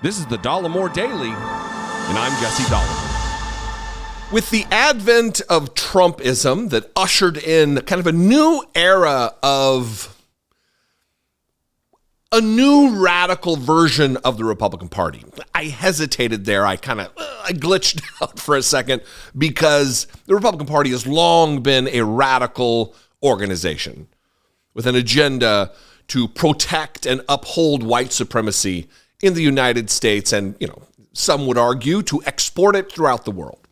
This is the Dollemore Daily, and I'm Jesse Dollemore. With the advent of Trumpism that ushered in kind of a new era of a new radical version of the Republican Party. I hesitated there. I glitched out for a second because the Republican Party has long been a radical organization with an agenda to protect and uphold white supremacy in the United States and, some would argue to export it throughout the world.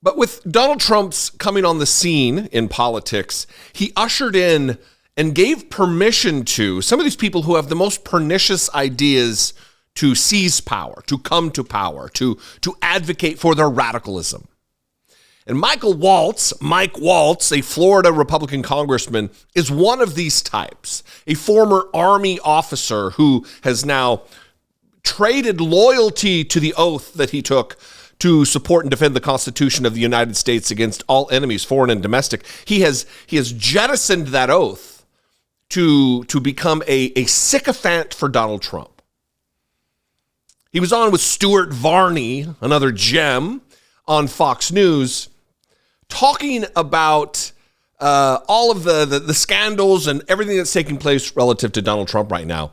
But with Donald Trump's coming on the scene in politics, he ushered in and gave permission to some of these people who have the most pernicious ideas to seize power, to come to power, to advocate for their radicalism. And Mike Waltz, a Florida Republican congressman, is one of these types, a former Army officer who has now traded loyalty to the oath that he took to support and defend the Constitution of the United States against all enemies, foreign and domestic. He has jettisoned that oath to become a sycophant for Donald Trump. He was on with Stuart Varney, another gem, on Fox News, talking about all of the scandals and everything that's taking place relative to Donald Trump right now.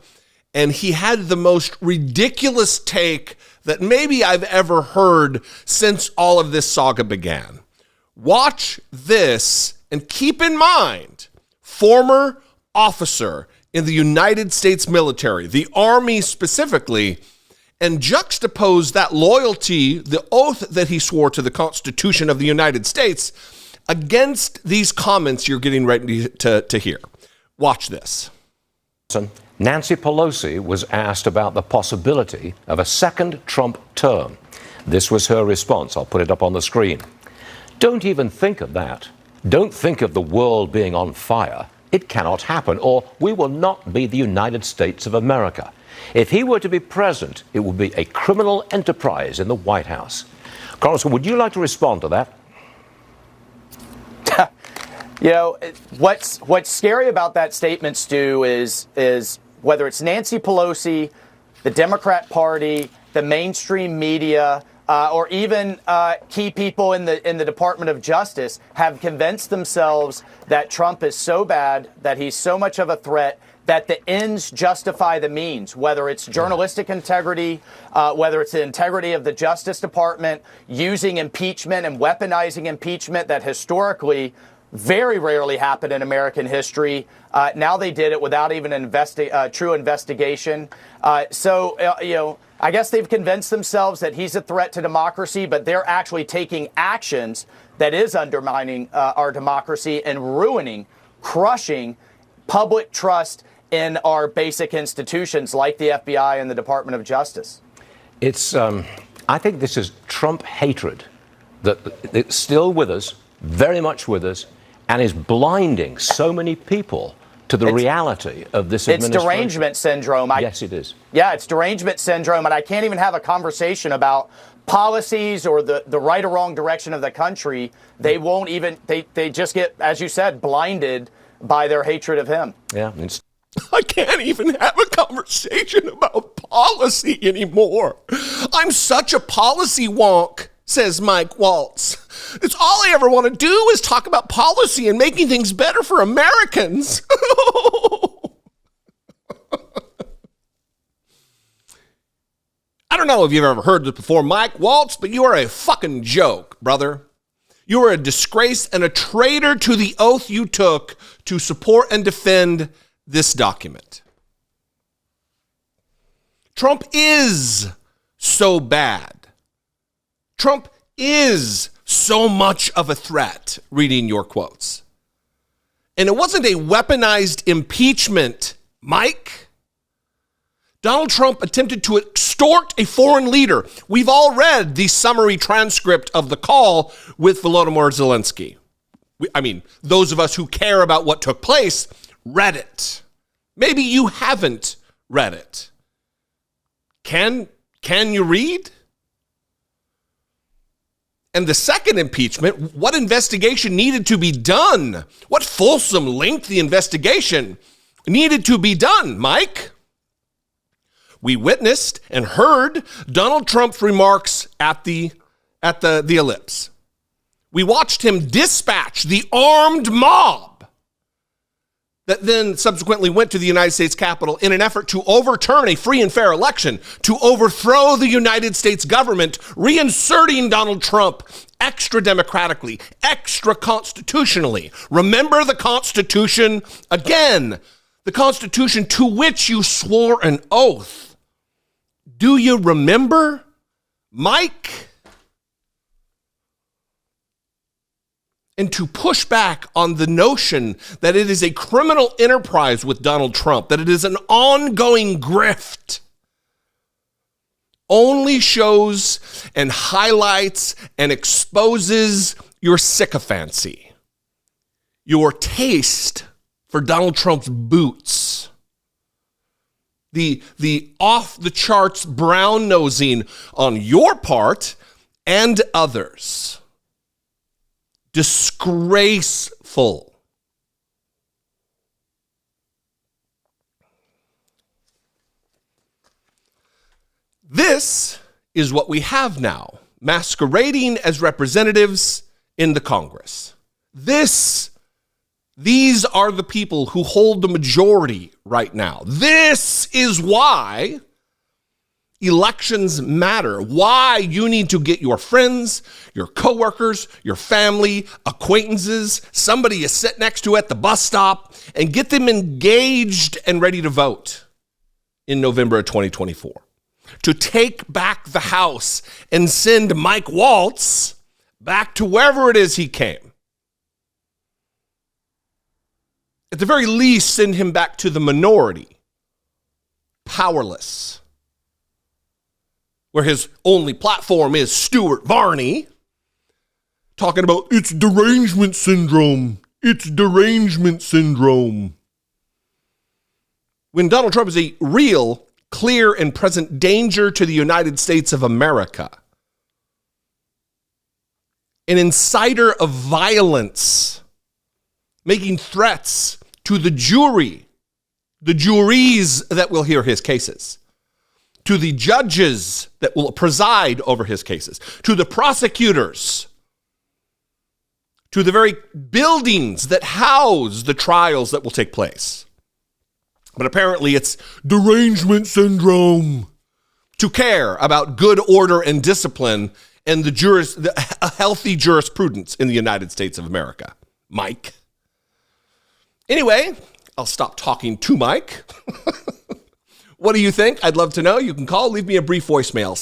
And he had the most ridiculous take that maybe I've ever heard since all of this saga began. Watch this and keep in mind, former officer in the United States military, the Army specifically, and juxtapose that loyalty, the oath that he swore to the Constitution of the United States, against these comments you're getting ready to hear. Watch this. Nancy Pelosi was asked about the possibility of a second Trump term. This was her response. I'll put it up on the screen. Don't even think of that. Don't think of the world being on fire. It cannot happen, or we will not be the United States of America. If he were to be president, it would be a criminal enterprise in the White House. Congressman, would you like to respond to that? What's scary about that statement, Stu, is whether it's Nancy Pelosi, the Democrat Party, the mainstream media, or even key people in the Department of Justice have convinced themselves that Trump is so bad, that he's so much of a threat, that the ends justify the means, whether it's journalistic integrity, whether it's the integrity of the Justice Department, using impeachment and weaponizing impeachment that historically very rarely happened in American history. Now they did it without even an true investigation. I guess they've convinced themselves that he's a threat to democracy, but they're actually taking actions that is undermining our democracy and ruining, crushing public trust in our basic institutions like the FBI and the Department of Justice. It's, I think this is Trump hatred that's still with us, very much with us, and is blinding so many people to the reality of this administration. It's derangement syndrome. Yes, it is. Yeah, it's derangement syndrome, and I can't even have a conversation about policies or the right or wrong direction of the country. They won't even, they just get, as you said, blinded by their hatred of him. Yeah. I can't even have a conversation about policy anymore. I'm such a policy wonk, says Mike Waltz. It's all I ever want to do is talk about policy and making things better for Americans. I don't know if you've ever heard this before, Mike Waltz, but you are a fucking joke, brother. You are a disgrace and a traitor to the oath you took to support and defend this document. Trump is so bad. Trump is so much of a threat, reading your quotes. And it wasn't a weaponized impeachment, Mike. Donald Trump attempted to extort a foreign leader. We've all read the summary transcript of the call with Volodymyr Zelensky. Those of us who care about what took place read it. Maybe you haven't read it. Can you read? And the second impeachment, what investigation needed to be done? What fulsome, lengthy investigation needed to be done, Mike? we witnessed and heard Donald Trump's remarks at the ellipse. We watched him dispatch the armed mob that then subsequently went to the United States Capitol in an effort to overturn a free and fair election, to overthrow the United States government, reinserting Donald Trump extra democratically, extra constitutionally. Remember the Constitution? Again, the Constitution to which you swore an oath. Do you remember, Mike? And to push back on the notion that it is a criminal enterprise with Donald Trump, that it is an ongoing grift, only shows and highlights and exposes your sycophancy, your taste for Donald Trump's boots, the off-the-charts brown-nosing on your part and others. Disgraceful. This is what we have now, masquerading as representatives in the Congress. These are the people who hold the majority right now. This is why elections matter, why you need to get your friends, your coworkers, your family, acquaintances, somebody you sit next to at the bus stop, and get them engaged and ready to vote in November of 2024. To take back the House and send Mike Waltz back to wherever it is he came. At the very least, send him back to the minority, powerless, where his only platform is Stuart Varney, talking about it's derangement syndrome. It's derangement syndrome. When Donald Trump is a real, clear, and present danger to the United States of America, an inciter of violence, making threats to the juries that will hear his cases, to the judges that will preside over his cases, to the prosecutors, to the very buildings that house the trials that will take place. But apparently it's derangement syndrome to care about good order and discipline and a healthy jurisprudence in the United States of America. Mike. Anyway, I'll stop talking to Mike. What do you think? I'd love to know. You can call, leave me a brief voicemail,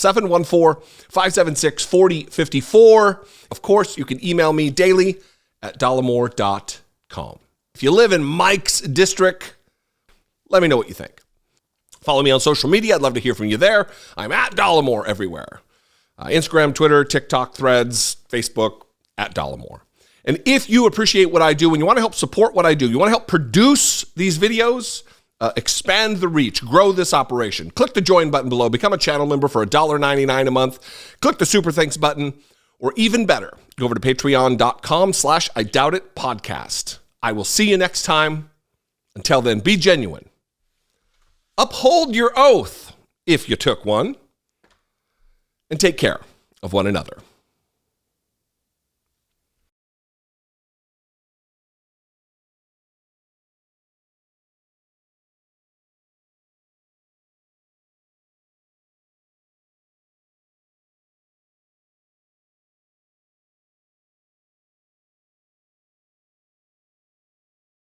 714-576-4054. Of course, you can email me daily at dollemore.com. If you live in Mike's district, let me know what you think. Follow me on social media. I'd love to hear from you there. I'm at Dollemore everywhere. Instagram, Twitter, TikTok, Threads, Facebook, at Dollemore. And if you appreciate what I do and you want to help support what I do, you want to help produce these videos, expand the reach, grow this operation, click the join button below, become a channel member for $1.99 a month, click the super thanks button, or even better, go over to patreon.com/IDoubtItPodcast. I will see you next time. Until then, be genuine. Uphold your oath if you took one, and take care of one another.